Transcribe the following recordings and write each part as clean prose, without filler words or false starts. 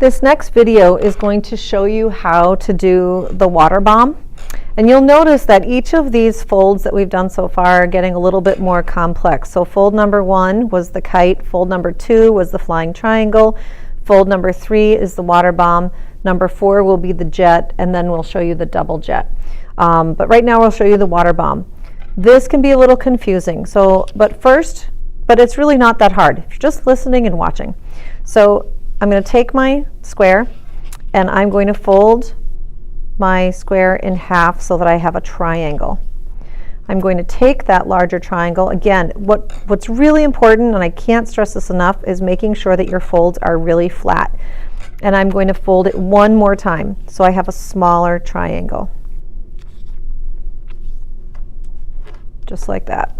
This next video is going to show you how to do the water bomb. And you'll notice that each of these folds that we've done so far are getting a little bit more complex. So fold number 1 was the kite, fold number 2 was the flying triangle, fold number 3 is the water bomb, number 4 will be the jet, and then we'll show you the double jet. But right now we'll show you the water bomb. This can be a little confusing, but it's really not that hard if you're just listening and watching. So I'm going to take my square and I'm going to fold my square in half so that I have a triangle. I'm going to take that larger triangle. Again, what's really important, and I can't stress this enough, is making sure that your folds are really flat. And I'm going to fold it one more time so I have a smaller triangle. Just like that.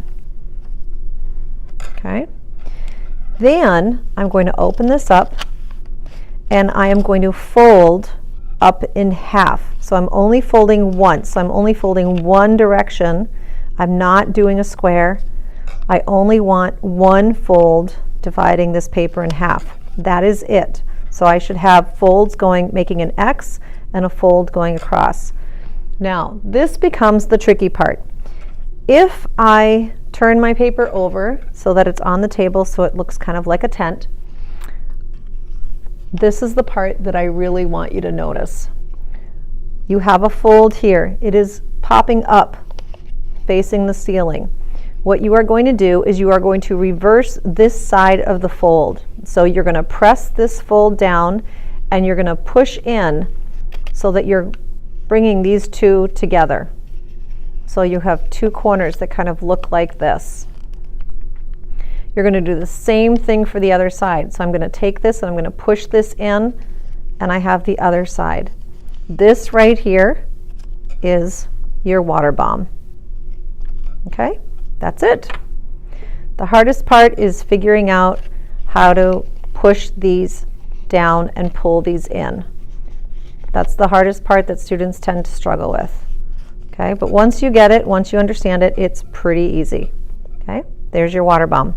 Okay. Then I'm going to open this up and I am going to fold up in half. So I'm only folding once. So I'm only folding one direction. I'm not doing a square. I only want one fold dividing this paper in half. That is it. So I should have folds making an X and a fold going across. Now, this becomes the tricky part. If I turn my paper over so that it's on the table so it looks kind of like a tent, this is the part that I really want you to notice. You have a fold here. It is popping up, facing the ceiling. What you are going to do is you are going to reverse this side of the fold. So you're going to press this fold down and you're going to push in so that you're bringing these two together. So you have two corners that kind of look like this. You're going to do the same thing for the other side. So I'm going to take this and I'm going to push this in, and I have the other side. This right here is your water bomb. Okay, that's it. The hardest part is figuring out how to push these down and pull these in. That's the hardest part that students tend to struggle with. Okay, but once you get it, once you understand it, it's pretty easy. Okay, there's your water bomb.